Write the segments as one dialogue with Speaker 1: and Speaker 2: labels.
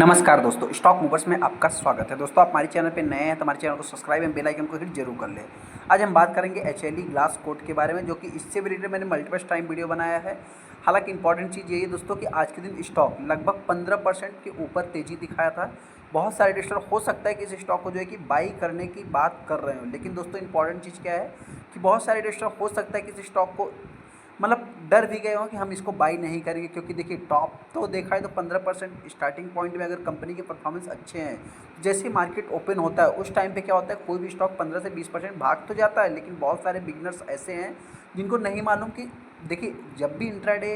Speaker 1: नमस्कार दोस्तों, stock movers में आपका स्वागत है। दोस्तों, आप हमारे चैनल पे नए हैं तो हमारे चैनल को सब्सक्राइब एंड बेल आइकन को हिट जरूर कर लें। आज हम बात करेंगे एचएलई ग्लास कोट के बारे में, जो कि इससे भी रिलेटेड मैंने मल्टीपल टाइम वीडियो बनाया है। हालांकि इंपॉर्टेंट चीज़ ये है दोस्तों कि आज के दिन स्टॉक लगभग 15% के ऊपर तेज़ी दिखाया था। बहुत सारे इन्वेस्टर हो सकता है कि इस स्टॉक को जो है कि बाई करने की बात कर रहे हो, लेकिन दोस्तों इंपॉर्टेंट चीज़ क्या है कि बहुत सारे इन्वेस्टर हो सकता है कि इस स्टॉक को मतलब डर भी गए हो कि हम इसको बाई नहीं करेंगे, क्योंकि देखिए टॉप तो देखा है तो 15% स्टार्टिंग पॉइंट में अगर कंपनी के परफॉर्मेंस अच्छे हैं, जैसे मार्केट ओपन होता है उस टाइम पे क्या होता है, कोई भी स्टॉक 15 से 20% भाग तो जाता है, लेकिन बहुत सारे बिगनर्स ऐसे हैं जिनको नहीं मालूम कि देखिए जब भी इंट्राडे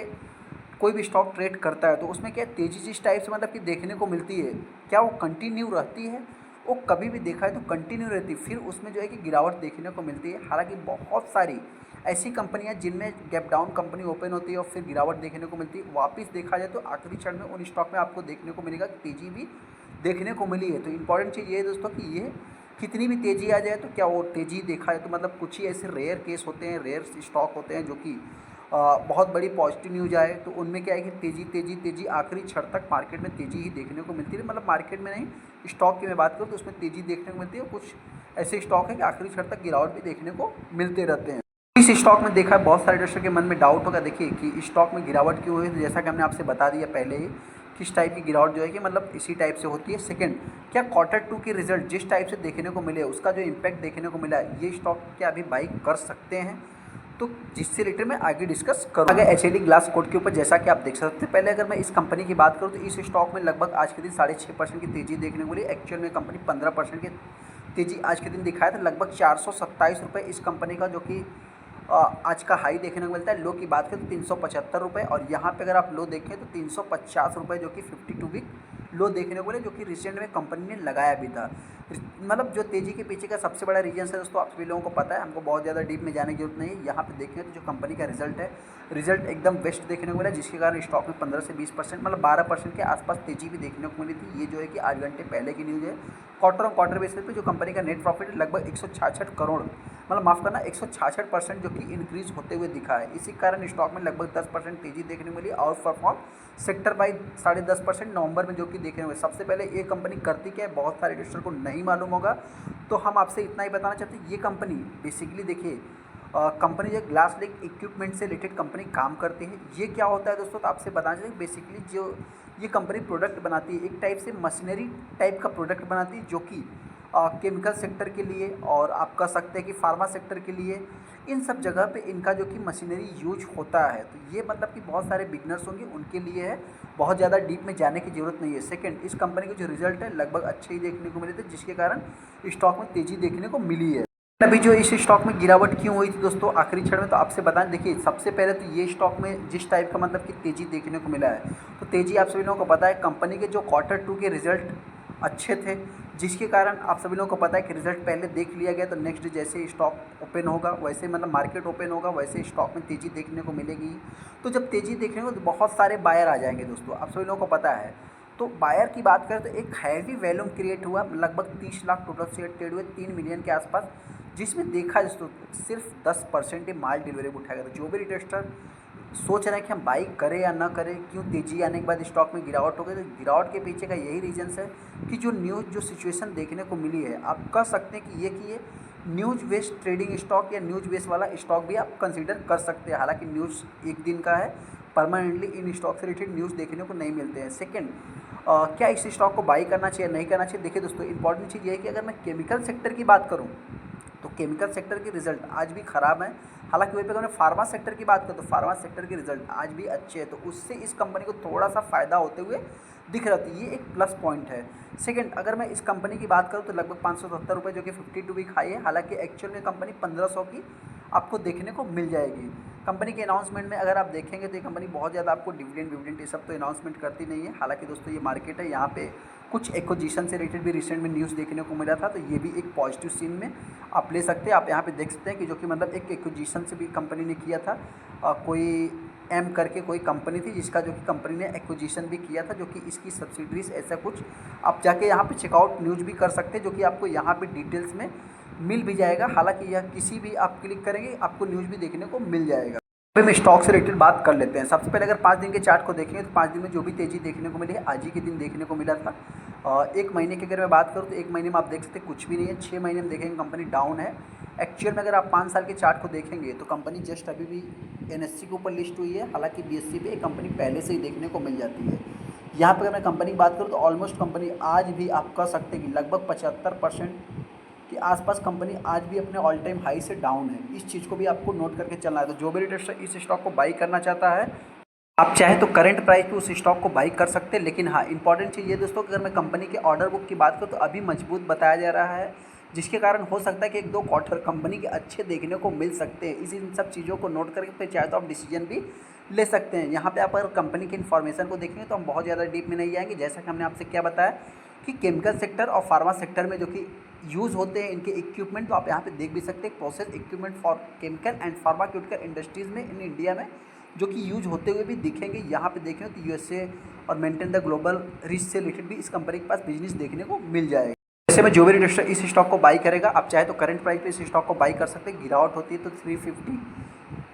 Speaker 1: कोई भी स्टॉक ट्रेड करता है तो उसमें क्या तेज़ी जिस टाइप से मतलब कि देखने को मिलती है, क्या वो कंटिन्यू रहती है? वो कभी भी देखा है तो कंटिन्यू रहती है, फिर उसमें जो है कि गिरावट देखने को मिलती है। हालांकि बहुत सारी ऐसी कंपनियां जिनमें गैप डाउन कंपनी ओपन होती है और फिर गिरावट देखने को मिलती है। वापस देखा जाए तो आखिरी क्षण में उन स्टॉक में आपको देखने को मिलेगा कि तेज़ी भी देखने को मिली है। तो इंपॉर्टेंट चीज़ ये है दोस्तों कि ये कितनी भी तेज़ी आ जाए तो क्या वो तेज़ी देखा है तो मतलब कुछ ही ऐसे रेयर केस होते हैं, रेयर स्टॉक होते हैं जो कि बहुत बड़ी पॉजिटिव न्यूज़ आए तो उनमें क्या है कि तेज़ी तेज़ी तेज़ी आखिरी क्षण तक मार्केट में तेज़ी ही देखने को मिलती है। मतलब मार्केट में नहीं, स्टॉक की मैं बात करूँ तो उसमें तेज़ी देखने को मिलती है। कुछ ऐसे स्टॉक है कि आखिरी क्षण तक गिरावट भी देखने को मिलते रहते हैं। इस स्टॉक में देखा है बहुत सारे इन्वेस्टर के मन में डाउट होगा, देखिए कि स्टॉक में गिरावट क्यों हुई। तो जैसा कि हमने आपसे बता दिया पहले ही किस टाइप की गिरावट जो है कि मतलब इसी टाइप से होती है। सेकंड, क्या Q2 के रिजल्ट जिस टाइप से देखने को मिले उसका जो इम्पैक्ट देखने को मिला है, ये स्टॉक क्या अभी बाई कर सकते हैं? तो जिससे रिलेटेड मैं आगे डिस्कस करूँगा। एचएलई ग्लास कोट के ऊपर जैसा कि आप देख सकते हैं, पहले अगर मैं इस कंपनी की बात करूँ तो इस स्टॉक में लगभग आज के दिन 6.5% की तेज़ी देखने को मिली। एक्चुअल में कंपनी 15% की तेज़ी आज के दिन दिखाया था। लगभग 427 रुपये इस कंपनी का जो कि आज का हाई देखने को मिलता है। लो की बात करें तो 375 रुपये, और यहाँ पे अगर आप लो देखें तो 350 रुपये जो कि 52 वीक लो देखने को मिले, जो कि रिसेंट में कंपनी ने लगाया भी था। मतलब जो तेज़ी के पीछे का सबसे बड़ा रीजन है दोस्तों, आप सभी लोगों को पता है, हमको बहुत ज़्यादा डीप में जाने की जरूरत नहीं है। यहाँ पे देखें तो जो कंपनी का रिजल्ट है, रिजल्ट एकदम बेस्ट देखने को मिला, जिसके कारण स्टॉक में 15 से 20% मतलब 12% के आसपास तेज़ी भी देखने को मिली थी। ये जो है कि 8 घंटे पहले की न्यूज़ है। क्वार्टर ऑन क्वार्टर बेसिस पे जो कंपनी का नेट प्रॉफिट है लगभग 166 करोड़, मतलब माफ़ करना 166% जो कि इंक्रीज होते हुए दिखा है। इसी कारण स्टॉक में लगभग 10% तेज़ी देखने को मिली। और परफॉर्म सेक्टर बाई 10.5% नवंबर में जो कि देखने को मिले। सबसे पहले ये कंपनी करती क्या है बहुत सारे इन्वेस्टर को नहीं मालूम होगा, तो हम आपसे इतना ही बताना चाहते हैं। ये कंपनी बेसिकली देखिए कंपनी जो ग्लास लिंक इक्विपमेंट से रिलेटेड कंपनी काम करती है। ये क्या होता है दोस्तों, तो आपसे बताना चाहिए बेसिकली जो ये कंपनी प्रोडक्ट बनाती है, एक टाइप से मशीनरी टाइप का प्रोडक्ट बनाती है, जो कि केमिकल सेक्टर के लिए और आप कह सकते हैं कि फार्मा सेक्टर के लिए, इन सब जगह पे इनका जो कि मशीनरी यूज होता है। तो ये मतलब कि बहुत सारे बिगनर्स होंगे उनके लिए है, बहुत ज़्यादा डीप में जाने की ज़रूरत नहीं है। सेकंड, इस कंपनी के जो रिजल्ट है लगभग अच्छे ही देखने को मिले थे, जिसके कारण स्टॉक में तेज़ी देखने को मिली है। अभी जो इस स्टॉक में गिरावट क्यों हुई थी दोस्तों आखिरी क्षण में, तो आपसे बताएं। देखिए सबसे पहले तो ये स्टॉक में जिस टाइप का मतलब कि तेज़ी देखने को मिला है, तो तेज़ी आप सभी लोगों को पता है कंपनी के जो Q2 के रिजल्ट अच्छे थे, जिसके कारण आप सभी लोगों को पता है कि रिजल्ट पहले देख लिया गया, तो नेक्स्ट डे जैसे स्टॉक ओपन होगा वैसे मतलब मार्केट ओपन होगा वैसे स्टॉक में तेज़ी देखने को मिलेगी। तो जब तेज़ी देखने को तो बहुत सारे बायर आ जाएंगे दोस्तों, आप सभी लोगों को पता है। तो बायर की बात करें तो एक हैवी वैल्यूम क्रिएट हुआ, लगभग 30 लाख टोटल शेयर ट्रेड हुए 3 मिलियन के आसपास, जिसमें देखा दोस्तों सिर्फ 10% ही माल डिलीवरी उठाया गया। तो जो भी रिटेस्टर सोच रहे हैं कि हम बाई करें या ना करें, क्यों तेज़ी आने के बाद स्टॉक में गिरावट हो गई, तो गिरावट के पीछे का यही रीजन्स है कि जो न्यूज़ जो सिचुएशन देखने को मिली है, आप कह सकते हैं कि ये न्यूज़ बेस्ड ट्रेडिंग स्टॉक या न्यूज़ बेस्ड वाला स्टॉक भी आप कंसीडर कर सकते हैं। हालांकि न्यूज़ एक दिन का है, परमानेंटली इन स्टॉक से रिलेटेड न्यूज़ देखने को नहीं मिलते हैं। सेकेंड, क्या इस स्टॉक को बाई करना चाहिए नहीं करना चाहिए? देखिए दोस्तों इंपॉर्टेंट चीज़ ये है कि अगर मैं केमिकल सेक्टर की बात करूँ तो केमिकल सेक्टर के रिजल्ट आज भी ख़राब हैं। हालांकि वहीं पे अगर मैं फार्मा सेक्टर की बात करूँ तो फार्मा सेक्टर के रिजल्ट आज भी अच्छे हैं, तो उससे इस कंपनी को थोड़ा सा फ़ायदा होते हुए दिख रहा था। ये एक प्लस पॉइंट है। सेकंड, अगर मैं इस कंपनी की बात करूँ तो लगभग 570 रुपये जो कि 52 वीक हाई है। हालांकि एक्चुअल में कंपनी 1500 की आपको देखने को मिल जाएगी। कंपनी के अनाउंसमेंट में अगर आप देखेंगे तो ये कंपनी बहुत ज़्यादा आपको डिविडेंड विविडेंड ये सब तो अनाउंसमेंट करती नहीं है। हालांकि दोस्तों ये मार्केट है, यहाँ पे कुछ एक्विजिशन से रिलेटेड भी रिसेंट में न्यूज़ देखने को मिला था, तो ये भी एक पॉजिटिव सीन में आप ले सकते हैं। आप यहाँ पे देख सकते हैं कि जो कि मतलब एक एक्विजिशन से भी कंपनी ने किया था, कोई एम करके कोई कंपनी थी जिसका जो कि कंपनी ने एक्विजिशन भी किया था, जो कि इसकी सब्सिडरीज ऐसा कुछ आप जाके यहाँ पे चेकआउट न्यूज़ भी कर सकते हैं, जो कि आपको यहाँ पे डिटेल्स में मिल भी जाएगा। हालांकि यह किसी भी आप क्लिक करेंगे आपको न्यूज़ भी देखने को मिल जाएगा। अभी हम स्टॉक से रिलेटेड बात कर लेते हैं। सबसे पहले अगर 5 दिन के चार्ट को देखेंगे तो 5 दिन में जो भी तेज़ी देखने को मिली है आज ही के दिन देखने को मिला था। 1 महीने की अगर मैं बात करूँ तो 1 महीने में आप देख सकते हैं कुछ भी नहीं है। 6 महीने में देखेंगे कंपनी डाउन है। एक्चुअल में अगर आप 5 साल के चार्ट को देखेंगे तो कंपनी जस्ट अभी भी एनएससी के ऊपर लिस्ट हुई है। हालांकि बीएससी पे कंपनी पहले से ही देखने को मिल जाती है। यहाँ पर अगर मैं कंपनी की बात करूँ तो ऑलमोस्ट कंपनी आज भी आप कह सकते हैं कि लगभग 75% के आसपास कंपनी आज भी अपने ऑल टाइम हाई से डाउन है। इस चीज़ को भी आपको नोट करके चलना है। तो जो भी रिटेलर इस स्टॉक को बाई करना चाहता है, आप चाहे तो करंट प्राइस पे उस स्टॉक को बाई कर सकते हैं। लेकिन हाँ, इंपॉर्टेंट चीज़ ये दोस्तों, अगर मैं कंपनी के ऑर्डर बुक की बात करूँ तो अभी मजबूत बताया जा रहा है, जिसके कारण हो सकता है कि 1-2 क्वार्टर कंपनी के अच्छे देखने को मिल सकते हैं। इसी इन सब चीज़ों को नोट करके फिर चाहे तो आप डिसीजन भी ले सकते हैं। यहाँ पे आप अगर कंपनी की इन्फॉर्मेशन को देखेंगे तो हम बहुत ज़्यादा डीप में नहीं जाएंगे। जैसा कि हमने आपसे क्या बताया कि केमिकल सेक्टर और फार्मा सेक्टर में जो कि यूज़ होते हैं इनके इक्विपमेंट, तो आप यहाँ पे देख भी सकते हैं process equipment for chemical and pharmaceutical industries में इन इंडिया में जो कि यूज होते हुए भी दिखेंगे। यहाँ पे देखें तो यूएसए और मेंटेन द ग्लोबल रिच से रिलेटेड भी इस कंपनी के पास बिजनेस देखने को मिल जाएगा। ऐसे में जो भी इन्वेस्टर इस स्टॉक को बाई करेगा, आप चाहे तो करंट प्राइस पे इस स्टॉक को बाई कर सकते हैं। गिरावट होती है तो 350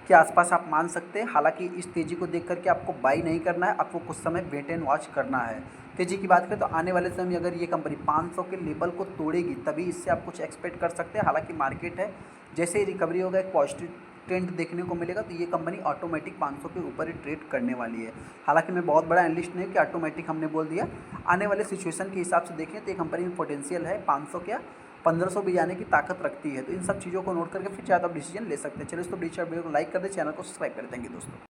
Speaker 1: के आसपास आप मान सकते हैं। हालांकि इस तेज़ी को देख करके आपको बाई नहीं करना है, आपको कुछ समय वेट एंड वॉच करना है। तेज़ी की बात करें तो आने वाले समय में अगर ये कंपनी 500 के लेवल को तोड़ेगी तभी इससे आप कुछ एक्सपेक्ट कर सकते हैं। हालांकि मार्केट है, जैसे ही रिकवरी होगा एक पॉजिटिव ट्रेंड देखने को मिलेगा तो ये कंपनी ऑटोमेटिक 500 के ऊपर ही ट्रेड करने वाली है। हालांकि मैं बहुत बड़ा एनालिस्ट नहीं कि ऑटोमेटिक हमने बोल दिया। आने वाले सिचुएशन के हिसाब से देखें तो ये कंपनी में पोटेंशियल है 500 क्या 1500 भी जाने की ताकत रखती है। तो इन सब चीज़ों को नोट करके फिर चाहे तो आप डिसीजन ले सकते हैं। चलिए दोस्तों, वीडियो को लाइक कर दें, चैनल को सब्सक्राइब कर देंगे दोस्तों।